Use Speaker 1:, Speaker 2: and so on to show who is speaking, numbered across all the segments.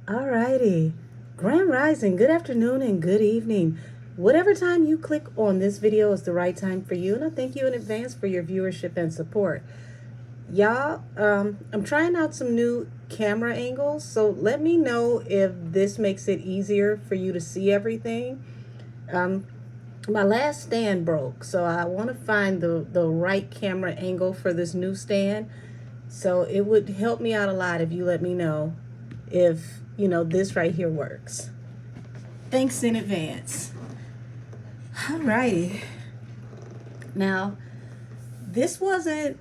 Speaker 1: Alrighty. Grand Rising, good afternoon and good evening. Whatever time you click on this video is the right time for you, and I thank you in advance for your viewership and support. Y'all, I'm trying out some new camera angles, so let me know if this makes it easier for you to see everything. Um, my last stand broke, so I want to find the right camera angle for this new stand. So it would help me out a lot if you let me know if, this right here works. Thanks in advance. Alrighty. Now, this wasn't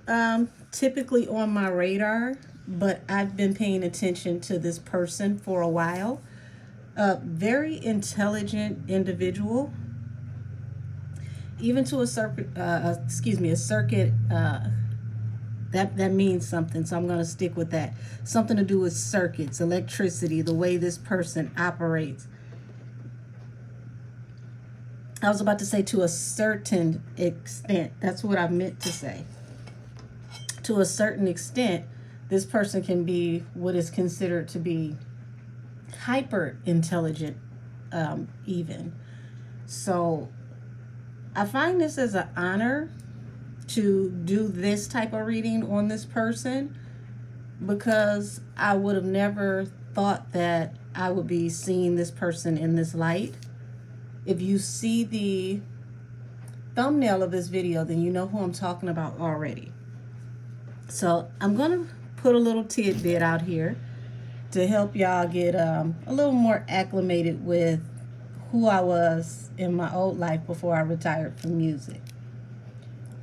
Speaker 1: typically on my radar, but I've been paying attention to this person for a while. A very intelligent individual, even to a circuit, that means something, so I'm going to stick with that. Something to do with circuits, electricity, the way this person operates. I was about to say to a certain extent. That's what I meant to say. To a certain extent, this person can be what is considered to be hyper intelligent, even. So I find this as an honor to do this type of reading on this person, because I would have never thought that I would be seeing this person in this light. If you see the thumbnail of this video, then you know who I'm talking about already. So I'm going to put a little tidbit out here to help y'all get a little more acclimated with who I was in my old life before I retired from music.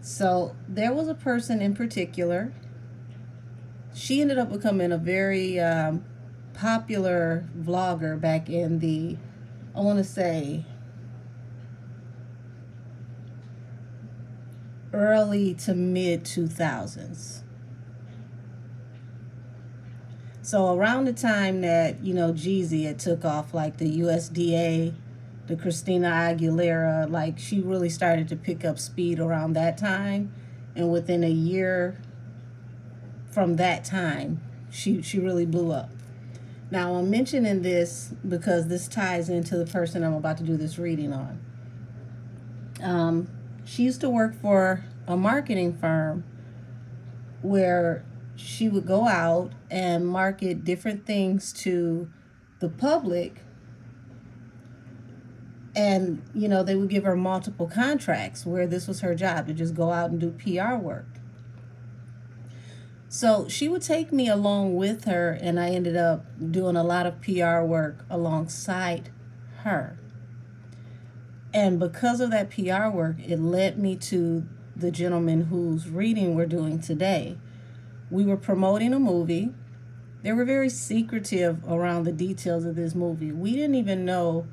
Speaker 1: So there was a person in particular. She ended up becoming a very popular vlogger back in the, I want to say, early to mid 2000s. So around the time that, Jeezy had took off, like the USDA, the Christina Aguilera, like she really started to pick up speed around that time. And within a year from that time, she really blew up. Now I'm mentioning this because this ties into the person I'm about to do this reading on. She used to work for a marketing firm where she would go out and market different things to the public. And, they would give her multiple contracts where this was her job, to just go out and do PR work. So she would take me along with her, and I ended up doing a lot of PR work alongside her. And because of that PR work, it led me to the gentleman whose reading we're doing today. We were promoting a movie. They were very secretive around the details of this movie. We didn't even know,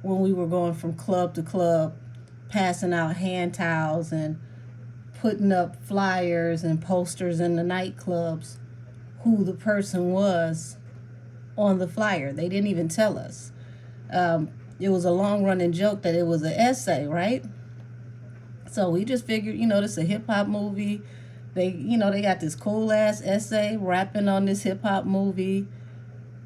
Speaker 1: when we were going from club to club, passing out hand towels and putting up flyers and posters in the nightclubs, who the person was on the flyer. They didn't even tell us. It was a long-running joke that it was an essay, right? So we just figured, this is a hip-hop movie. They got this cool-ass essay rapping on this hip-hop movie.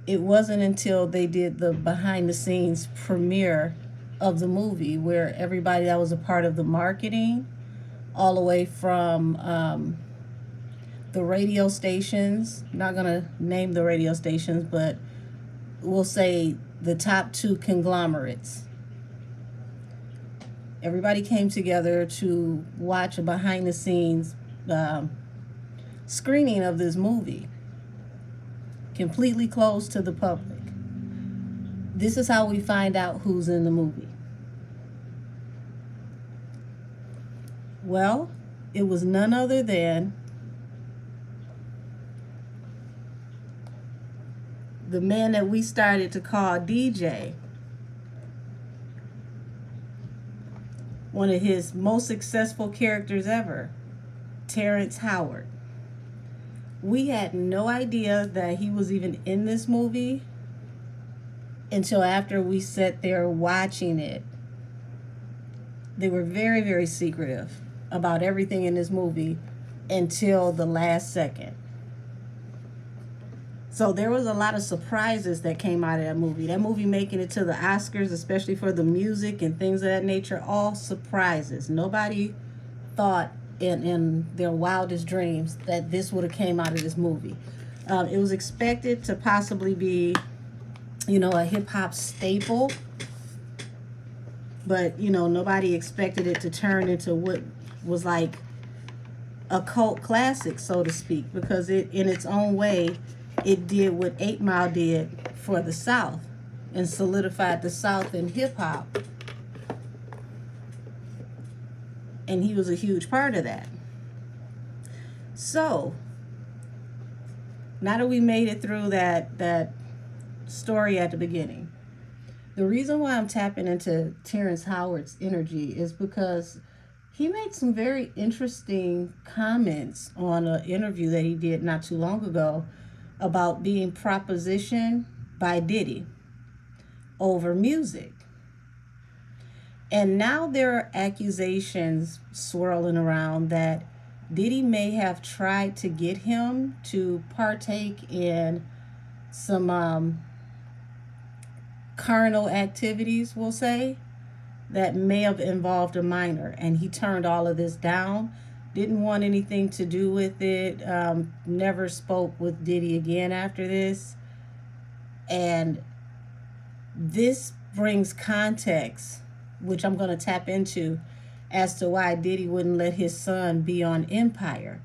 Speaker 1: It wasn't until they did the behind-the-scenes premiere of the movie, where everybody that was a part of the marketing, all the way from the radio stations, not going to name the radio stations, but we'll say the top two conglomerates. Everybody came together to watch a behind-the-scenes screening of this movie, completely closed to the public. This is how we find out who's in the movie. Well, it was none other than the man that we started to call DJ. One of his most successful characters ever, Terrence Howard. We had no idea that he was even in this movie until after we sat there watching it. They were very, very secretive about everything in this movie until the last second. So there was a lot of surprises that came out of that movie. That movie making it to the Oscars, especially for the music and things of that nature, all surprises. Nobody thought in their wildest dreams that this would have came out of this movie. It was expected to possibly be, a hip hop staple, but nobody expected it to turn into what was like a cult classic, so to speak, because it, in its own way, it did what 8 Mile did for the South and solidified the South in hip hop. And he was a huge part of that. So, now that we made it through that story at the beginning, the reason why I'm tapping into Terrence Howard's energy is because he made some very interesting comments on an interview that he did not too long ago about being propositioned by Diddy over music. And now there are accusations swirling around that Diddy may have tried to get him to partake in some carnal activities, we'll say, that may have involved a minor. And he turned all of this down, didn't want anything to do with it, never spoke with Diddy again after this. And this brings context, which I'm going to tap into, as to why Diddy wouldn't let his son be on Empire.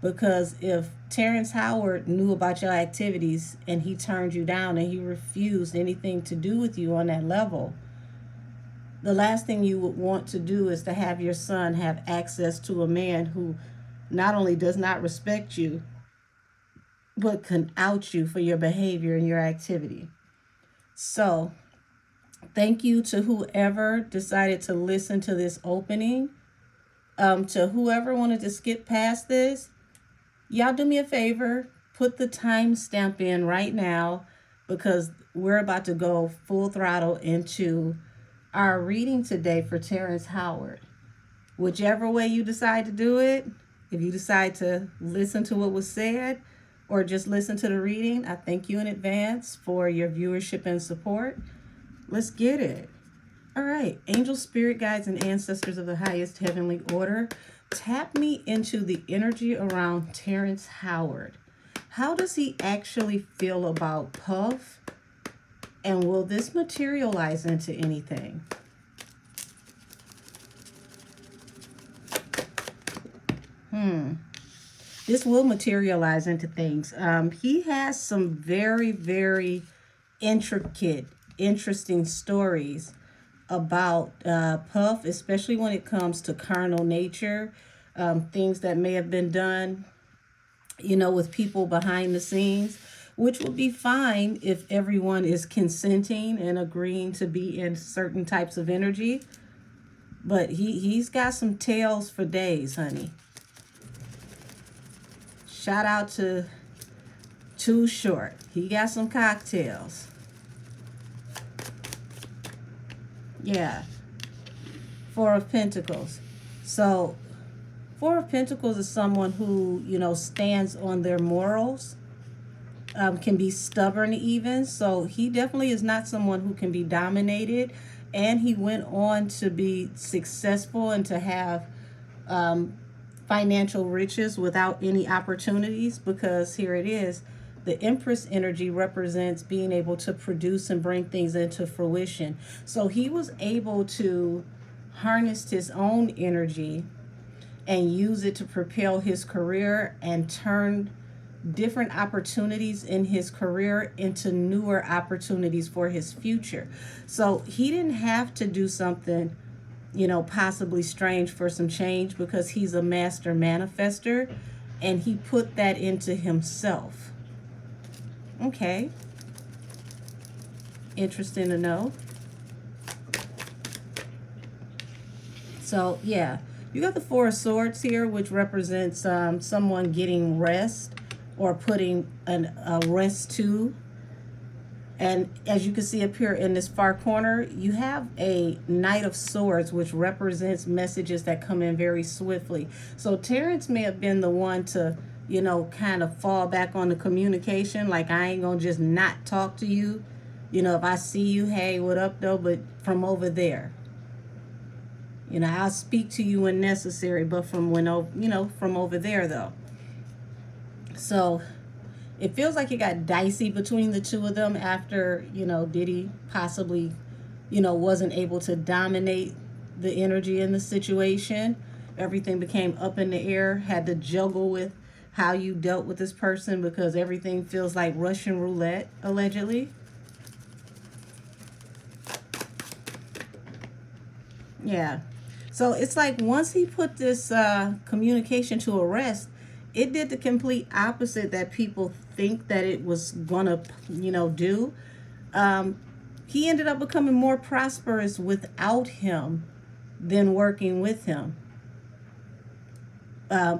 Speaker 1: Because if Terrence Howard knew about your activities and he turned you down and he refused anything to do with you on that level, the last thing you would want to do is to have your son have access to a man who not only does not respect you, but can out you for your behavior and your activity. So, thank you to whoever decided to listen to this opening. To whoever wanted to skip past this, y'all do me a favor, put the timestamp in right now, because we're about to go full throttle into our reading today for Terrence Howard. Whichever way you decide to do it, if you decide to listen to what was said or just listen to the reading, I thank you in advance for your viewership and support. Let's get it. All right, angels, spirit guides, and ancestors of the highest heavenly order, tap me into the energy around Terrence Howard. How does he actually feel about Puff? And will this materialize into anything? This will materialize into things. He has some very, very intricate, interesting stories about Puff, especially when it comes to carnal nature, things that may have been done, with people behind the scenes, which would be fine if everyone is consenting and agreeing to be in certain types of energy. But he's got some tales for days, honey. Shout out to Too Short. He got some cocktails. Yeah. Four of Pentacles. So, Four of Pentacles is someone who, stands on their morals, can be stubborn even. So he definitely is not someone who can be dominated. And he went on to be successful and to have financial riches without any opportunities, because here it is. The Empress energy represents being able to produce and bring things into fruition. So he was able to harness his own energy and use it to propel his career and turn different opportunities in his career into newer opportunities for his future. So he didn't have to do something, possibly strange for some change, because he's a master manifester and he put that into himself. Okay. Interesting to know. So, yeah. You got the Four of Swords here, which represents someone getting rest or putting a rest to. And as you can see up here in this far corner, you have a Knight of Swords, which represents messages that come in very swiftly. So Terrence may have been the one to kind of fall back on the communication. Like, I ain't gonna just not talk to you. If I see you, hey, what up though, but from over there. I'll speak to you when necessary, but from over there though. So it feels like it got dicey between the two of them after, Diddy possibly, wasn't able to dominate the energy in the situation. Everything became up in the air, had to juggle with how you dealt with this person because everything feels like Russian roulette, allegedly. Yeah. So it's like once he put this communication to a rest, it did the complete opposite that people think that it was gonna, do. Um, he ended up becoming more prosperous without him than working with him.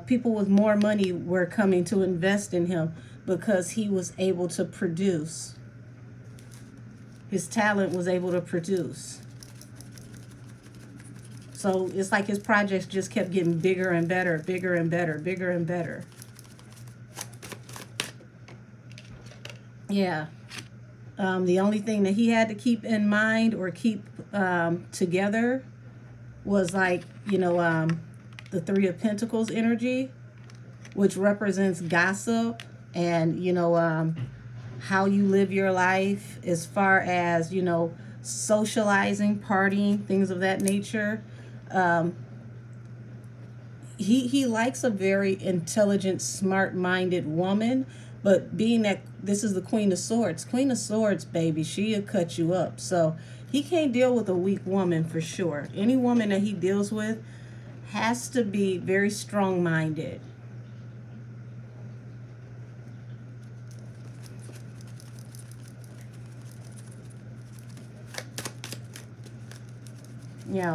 Speaker 1: People with more money were coming to invest in him because he was able to produce. His talent was able to produce. So it's like his projects just kept getting bigger and better, bigger and better, bigger and better. Yeah. The only thing that he had to keep in mind or keep together was like, the Three of Pentacles energy, which represents gossip and, how you live your life as far as, socializing, partying, things of that nature. He likes a very intelligent, smart-minded woman, but being that this is the Queen of Swords, baby, she'll cut you up. So he can't deal with a weak woman for sure. Any woman that he deals with has to be very strong-minded.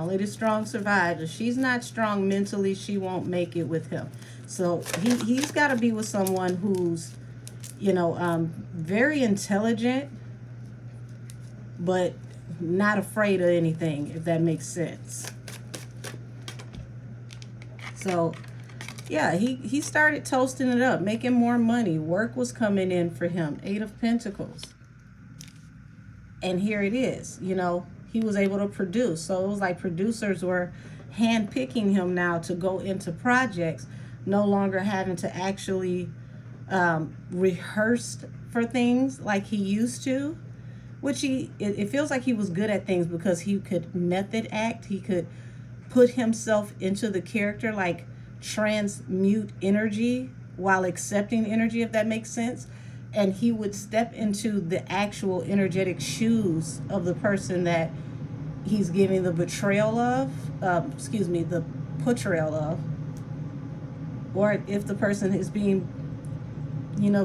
Speaker 1: Lady Strong survived. If she's not strong mentally, she won't make it with him. So he's got to be with someone who's, very intelligent, but not afraid of anything, if that makes sense. So, yeah, he started toasting it up, making more money. Work was coming in for him. 8 of Pentacles. And here it is, he was able to produce. So it was like producers were handpicking him now to go into projects, no longer having to actually rehearse for things like he used to, which it feels like he was good at things because he could method act. He could put himself into the character, like transmute energy while accepting energy, if that makes sense. And he would step into the actual energetic shoes of the person that he's giving the betrayal of, the portrayal of, or if the person is being,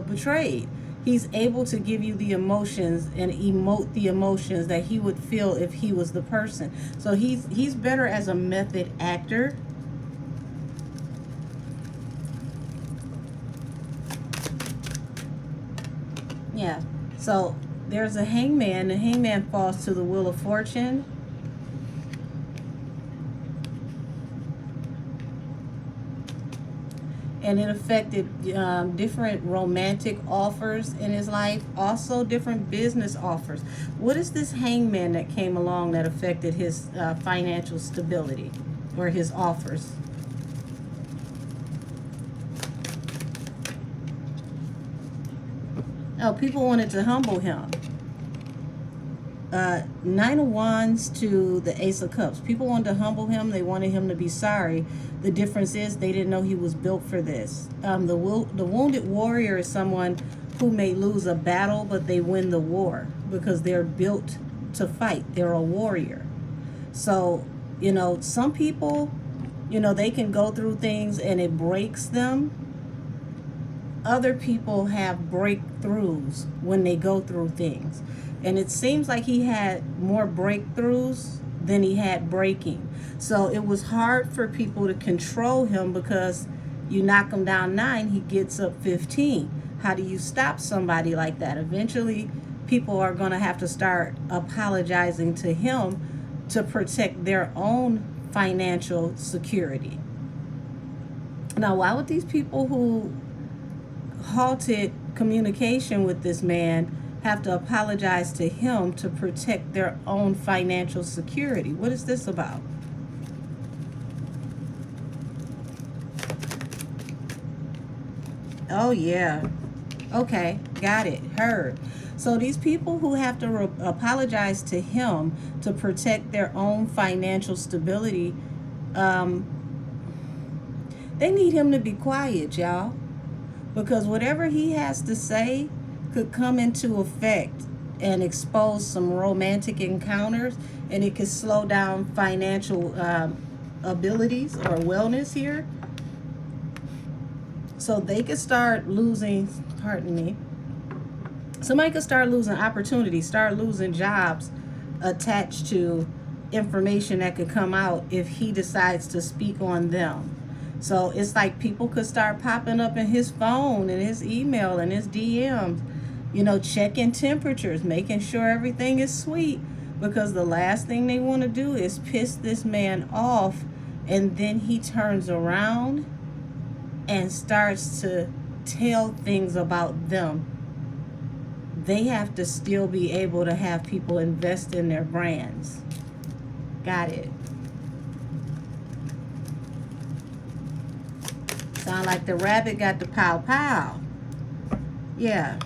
Speaker 1: betrayed. He's able to give you the emotions and emote the emotions that he would feel if he was the person. So he's better as a method actor. Yeah. So there's a hangman. The hangman falls to the Wheel of Fortune. And it affected different romantic offers in his life, also different business offers. What is this hangman that came along that affected his financial stability or his offers? Oh, people wanted to humble him. 9 of Wands to the Ace of Cups. People wanted to humble him. They wanted him to be sorry. The difference is they didn't know he was built for this. The wounded warrior is someone who may lose a battle, but they win the war because they're built to fight. They're a warrior. So, some people, they can go through things and it breaks them. Other people have breakthroughs when they go through things. And it seems like he had more breakthroughs than he had breaking. So it was hard for people to control him because you knock him down 9, he gets up 15. How do you stop somebody like that? Eventually, people are going to have to start apologizing to him to protect their own financial security. Now, why would these people who halted communication with this man have to apologize to him to protect their own financial security. What is this about? Oh, yeah. Okay, got it. Heard. So these people who have to apologize to him to protect their own financial stability, they need him to be quiet, y'all. Because whatever he has to say could come into effect and expose some romantic encounters, and it could slow down financial abilities or wellness here. So they could start losing, pardon me, somebody could start losing opportunities, start losing jobs attached to information that could come out if he decides to speak on them. So it's like people could start popping up in his phone and his email and his DMs, checking temperatures, making sure everything is sweet, because the last thing they want to do is piss this man off, and then he turns around and starts to tell things about them. They have to still be able to have people invest in their brands. Got it. Sound like the rabbit got the pow pow. Yeah.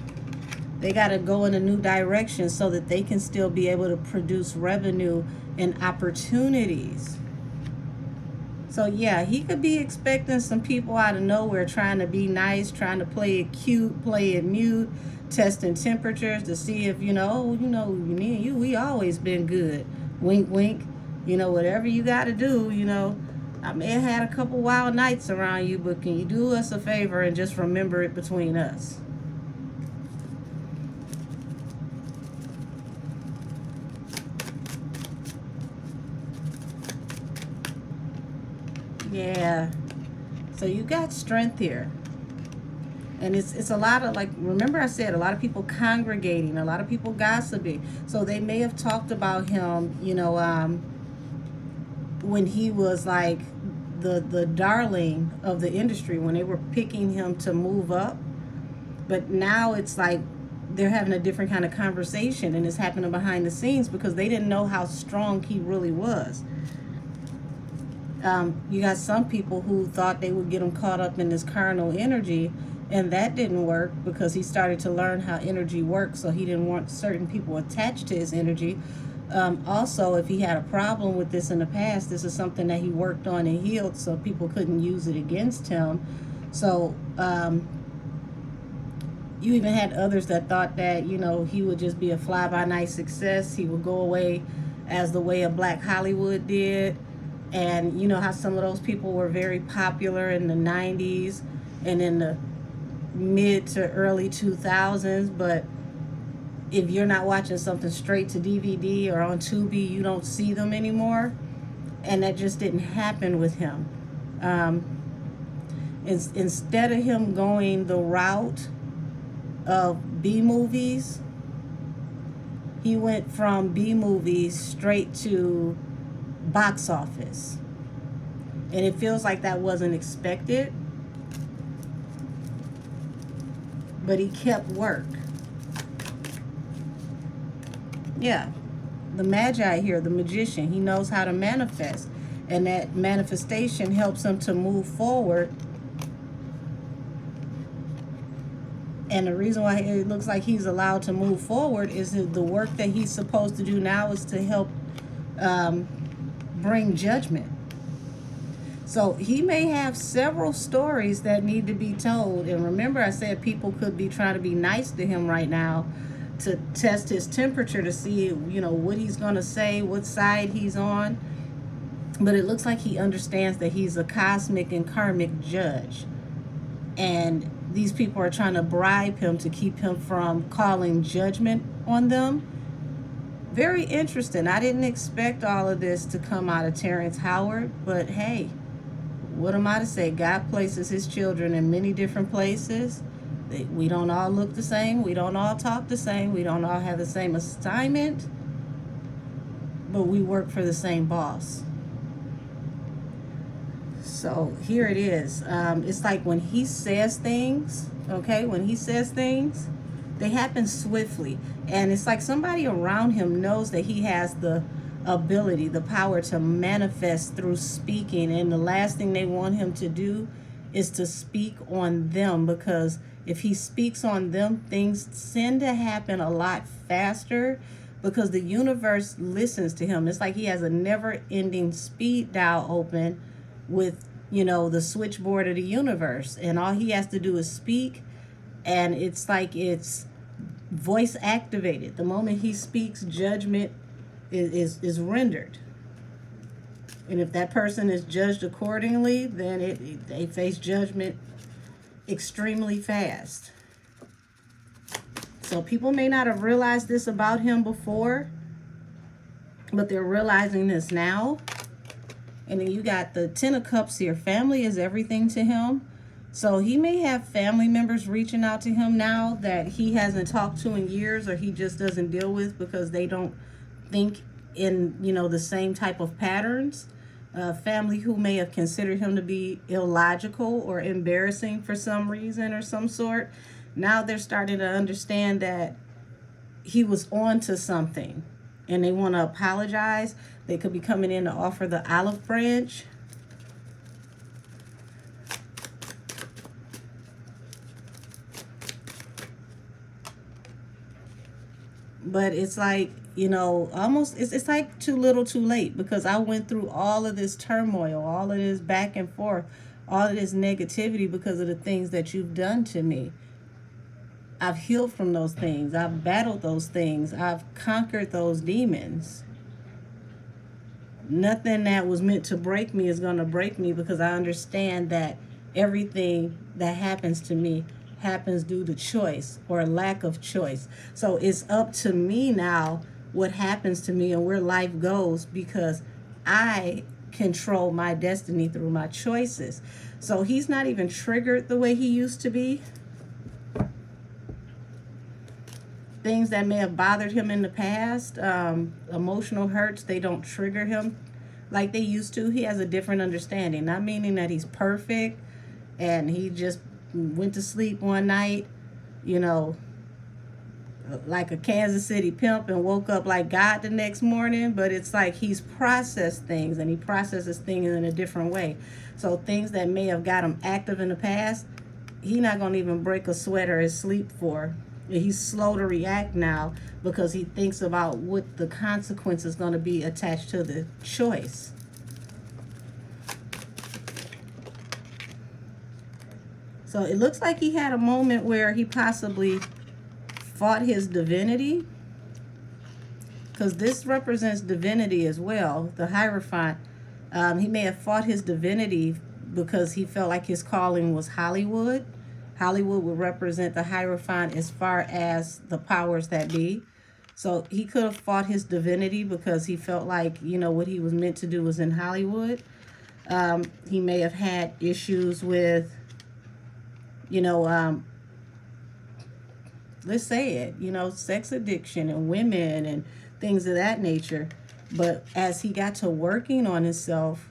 Speaker 1: They got to go in a new direction so that they can still be able to produce revenue and opportunities. So yeah, he could be expecting some people out of nowhere trying to be nice, trying to play it cute, play it mute, testing temperatures to see if, we always been good. Wink, wink. Whatever you got to do, I may have had a couple wild nights around you, but can you do us a favor and just remember it between us? Yeah. So you got strength here. And it's a lot of, remember I said, a lot of people congregating, a lot of people gossiping. So they may have talked about him, when he was like the darling of the industry, when they were picking him to move up. But now it's like they're having a different kind of conversation, and it's happening behind the scenes because they didn't know how strong he really was. You got some people who thought they would get him caught up in this carnal energy, and that didn't work because he started to learn how energy works, so he didn't want certain people attached to his energy. Also, if he had a problem with this in the past, this is something that he worked on and healed, so people couldn't use it against him. So you even had others that thought that, he would just be a fly-by-night success. He would go away as the way of Black Hollywood did. And you know how some of those people were very popular in the 90s and in the mid to early 2000s, but if you're not watching something straight to DVD or on Tubi, you don't see them anymore. And that just didn't happen with him. Instead of him going the route of B movies, he went from B movies straight to box office. And it feels like that wasn't expected, but he kept work. Yeah, the Magi here, the magician, he knows how to manifest, and that manifestation helps him to move forward. And the reason why it looks like he's allowed to move forward is that the work that he's supposed to do now is to help bring judgment. So he may have several stories that need to be told. And remember, I said people could be trying to be nice to him right now to test his temperature to see, what he's going to say, what side he's on. But it looks like he understands that he's a cosmic and karmic judge. And these people are trying to bribe him to keep him from calling judgment on them. Very interesting. I didn't expect all of this to come out of Terrence Howard, but hey, what am I to say? God places his children in many different places. We don't all look the same. We don't all talk the same. We don't all have the same assignment, but we work for the same boss. So here it is. It's like when he says things, Okay, when he says things, they happen swiftly. And it's like somebody around him knows that he has the ability, the power to manifest through speaking. And the last thing they want him to do is to speak on them, because if he speaks on them, things tend to happen a lot faster because the universe listens to him. It's like he has a never ending speed dial open with, the switchboard of the universe. And all he has to do is speak, and it's like it's voice activated. The moment he speaks, judgment is rendered. And if that person is judged accordingly, then they face judgment extremely fast. So people may not have realized this about him before, but they're realizing this now. And then you got the Ten of Cups here. Family is everything to him. So he may have family members reaching out to him now that he hasn't talked to in years, or he just doesn't deal with because they don't think in, the same type of patterns. Family who may have considered him to be illogical or embarrassing for some reason or some sort. Now they're starting to understand that he was on to something, and they want to apologize. They could be coming in to offer the olive branch. But it's like, almost it's like too little too late, because I went through all of this turmoil, all of this back and forth, all of this negativity because of the things that you've done to me. I've healed from those things. I've battled those things. I've conquered those demons. Nothing that was meant to break me is going to break me, because I understand that everything that happens to me happens due to choice or lack of choice. So it's up to me now what happens to me and where life goes, because I control my destiny through my choices. So he's not even triggered the way he used to be. Things that may have bothered him in the past, emotional hurts, they don't trigger him like they used to. He has a different understanding, not meaning that he's perfect and he just went to sleep one night, like a Kansas City pimp, and woke up like God the next morning. But it's like he's processed things, and he processes things in a different way. So things that may have got him active in the past, he's not going to even break a sweat or his sleep for. He's slow to react now because he thinks about what the consequence is going to be attached to the choice. So it looks like he had a moment where he possibly fought his divinity, because this represents divinity as well, the Hierophant. He may have fought his divinity because he felt like his calling was Hollywood. Hollywood would represent the Hierophant as far as the powers that be. So he could have fought his divinity because he felt like, what he was meant to do was in Hollywood. He may have had issues with, let's say it, sex addiction and women and things of that nature. But as he got to working on himself,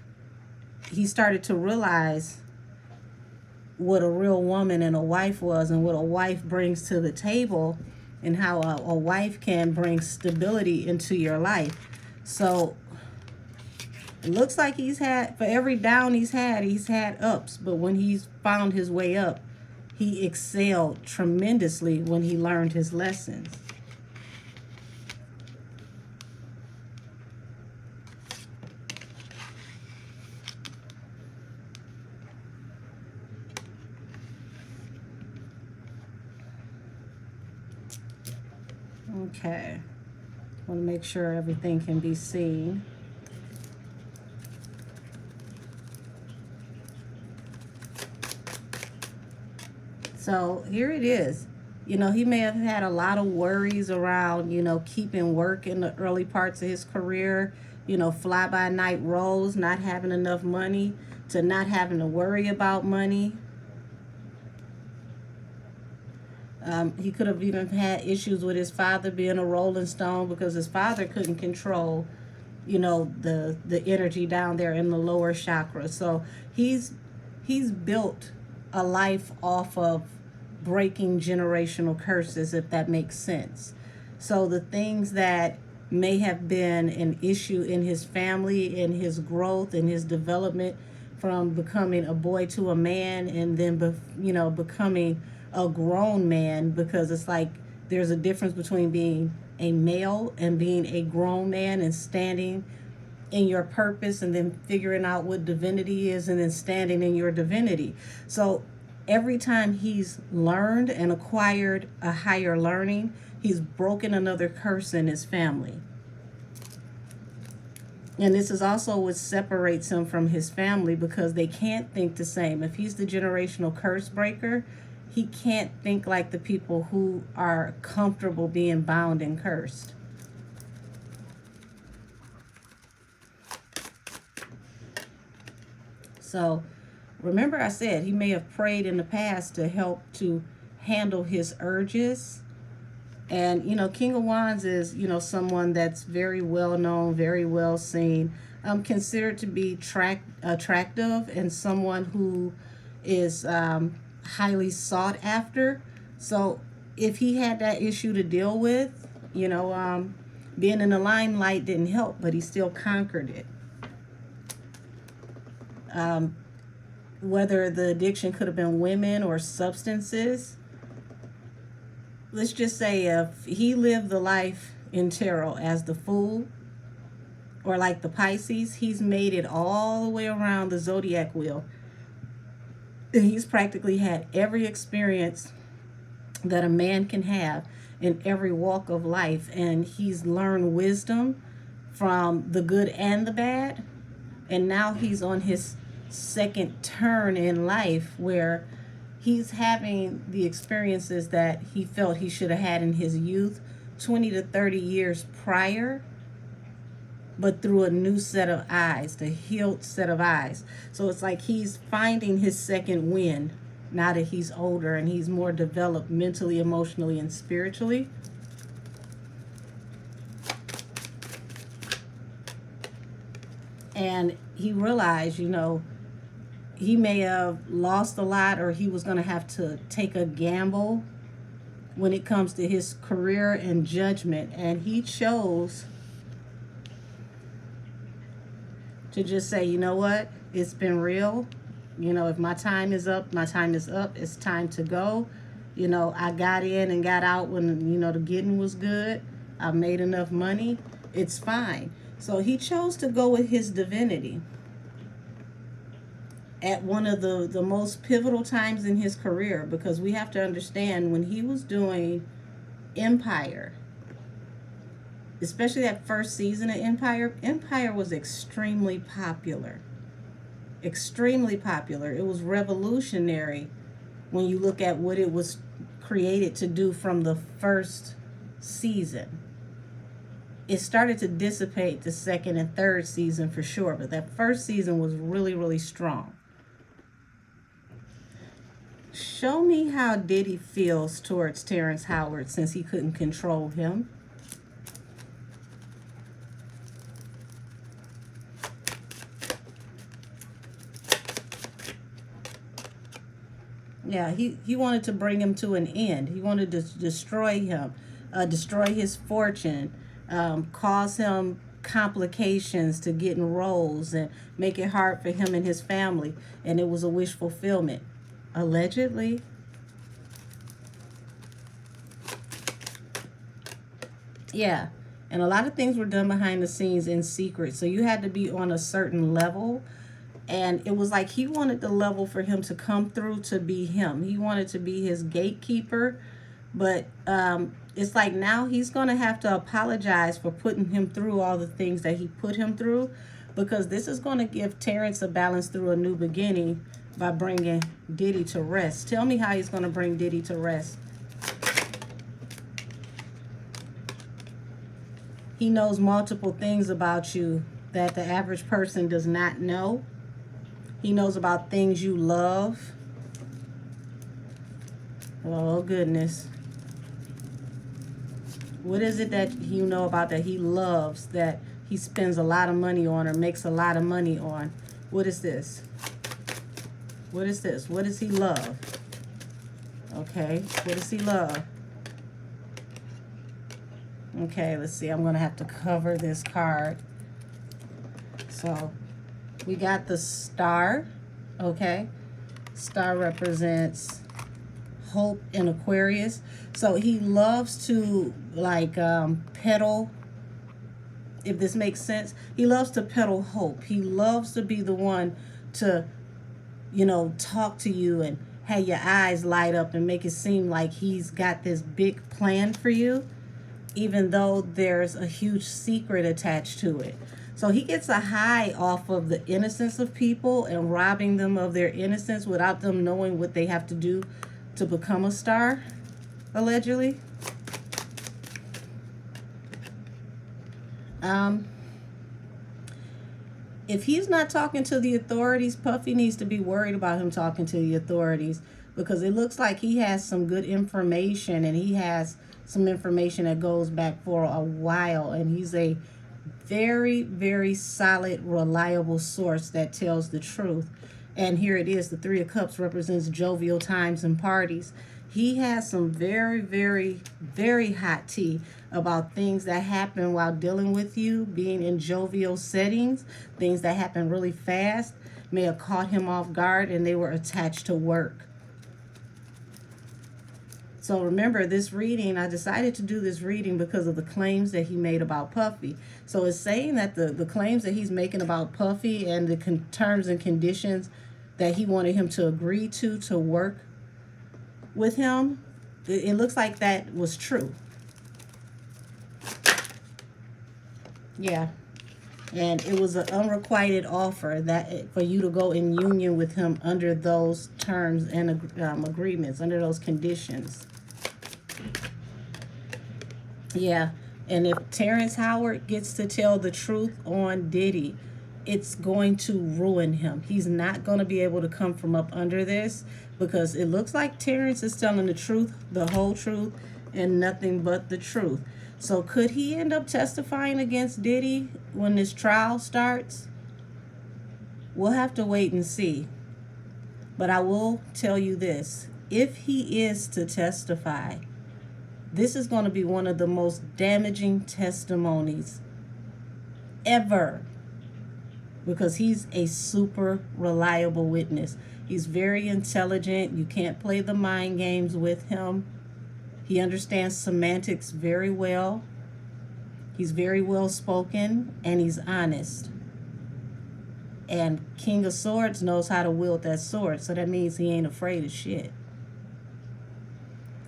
Speaker 1: he started to realize what a real woman and a wife was, and what a wife brings to the table, and how a wife can bring stability into your life. So it looks like for every down he's had ups. But when he's found his way up, he excelled tremendously when he learned his lessons. Okay, want to make sure everything can be seen. So here it is. He may have had a lot of worries around, keeping work in the early parts of his career, fly-by-night roles, not having enough money, to not having to worry about money. He could have even had issues with his father being a Rolling Stone, because his father couldn't control, the energy down there in the lower chakra. So he's built a life off of breaking generational curses, if that makes sense. So the things that may have been an issue in his family, in his growth, in his development from becoming a boy to a man, and then becoming a grown man, because it's like there's a difference between being a male and being a grown man and standing in your purpose, and then figuring out what divinity is, and then standing in your divinity. So every time he's learned and acquired a higher learning, he's broken another curse in his family. And this is also what separates him from his family, because they can't think the same. If he's the generational curse breaker, he can't think like the people who are comfortable being bound and cursed. So remember, I said he may have prayed in the past to help to handle his urges. And, King of Wands is, someone that's very well known, very well seen, considered to be attractive, and someone who is highly sought after. So if he had that issue to deal with, being in the limelight didn't help, but he still conquered it. Whether the addiction could have been women or substances, let's just say if he lived the life in tarot as the Fool, or like the Pisces, he's made it all the way around the zodiac wheel. He's practically had every experience that a man can have in every walk of life, and he's learned wisdom from the good and the bad. And now he's on his second turn in life, where he's having the experiences that he felt he should have had in his youth 20 to 30 years prior, but through a new set of eyes, the healed set of eyes. So it's like he's finding his second wind now that he's older and he's more developed mentally, emotionally, and spiritually. And he realized, he may have lost a lot, or he was going to have to take a gamble when it comes to his career and judgment. And he chose to just say, you know what, it's been real. If my time is up, my time is up. It's time to go. I got in and got out when, the getting was good. I made enough money. It's fine. So he chose to go with his divinity at one of the most pivotal times in his career, because we have to understand, when he was doing Empire, especially that first season of Empire was extremely popular. Extremely popular. It was revolutionary when you look at what it was created to do from the first season. It started to dissipate the second and third season for sure, but that first season was really, really strong. Show me how Diddy feels towards Terrence Howard, since he couldn't control him. Yeah, he wanted to bring him to an end. He wanted to destroy him, destroy his fortune, cause him complications to getting roles, and make it hard for him and his family. And it was a wish fulfillment, allegedly. Yeah, and a lot of things were done behind the scenes in secret, so you had to be on a certain level. And it was like he wanted the level for him to come through to be him. He wanted to be his gatekeeper. But it's like now he's going to have to apologize for putting him through all the things that he put him through, because this is going to give Terrence a balance through a new beginning by bringing Diddy to rest. Tell me how he's going to bring Diddy to rest. He knows multiple things about you that the average person does not know. He knows about things you love. Oh, goodness. What is it that you know about that he loves, that he spends a lot of money on or makes a lot of money on? What is this? What is this? What does he love? Okay, what does he love? Okay, let's see. I'm going to have to cover this card. So we got the star. Okay, star represents hope in Aquarius. So he loves to like peddle, if this makes sense. He loves to peddle hope. He loves to be the one to, you know, talk to you and have your eyes light up and make it seem like he's got this big plan for you, even though there's a huge secret attached to it. So he gets a high off of the innocence of people and robbing them of their innocence without them knowing what they have to do to become a star, allegedly. If he's not talking to the authorities, Puffy needs to be worried about him talking to the authorities, because it looks like he has some good information, and he has some information that goes back for a while, and he's a very, very solid, reliable source that tells the truth. And here it is. The Three of Cups represents jovial times and parties. He has some very, very, very hot tea about things that happen while dealing with you, being in jovial settings, things that happen really fast, may have caught him off guard, and they were attached to work. So remember, this reading, I decided to do this reading because of the claims that he made about Puffy. So it's saying that the claims that he's making about Puffy and the terms and conditions that he wanted him to agree to work with him, it looks like that was true. Yeah. And it was an unrequited offer that for you to go in union with him under those terms and agreements, under those conditions. Yeah. And if Terrence Howard gets to tell the truth on Diddy, it's going to ruin him. He's not going to be able to come from up under this, because it looks like Terrence is telling the truth, the whole truth, and nothing but the truth. So could he end up testifying against Diddy when this trial starts? We'll have to wait and see. But I will tell you this. If he is to testify, this is going to be one of the most damaging testimonies ever, because he's a super reliable witness. He's very intelligent. You can't play the mind games with him. He understands semantics very well. He's very well spoken, and he's honest. And King of Swords knows how to wield that sword, so that means he ain't afraid of shit.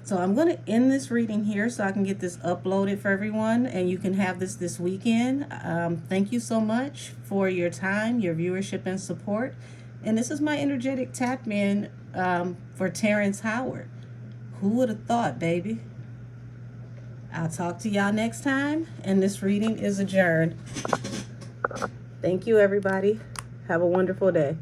Speaker 1: So I'm going to end this reading here so I can get this uploaded for everyone, and you can have this weekend. Thank you so much for your time, your viewership, and support. And this is my energetic tap in for Terrence Howard. Who would have thought, baby? I'll talk to y'all next time, and this reading is adjourned. Thank you, everybody. Have a wonderful day.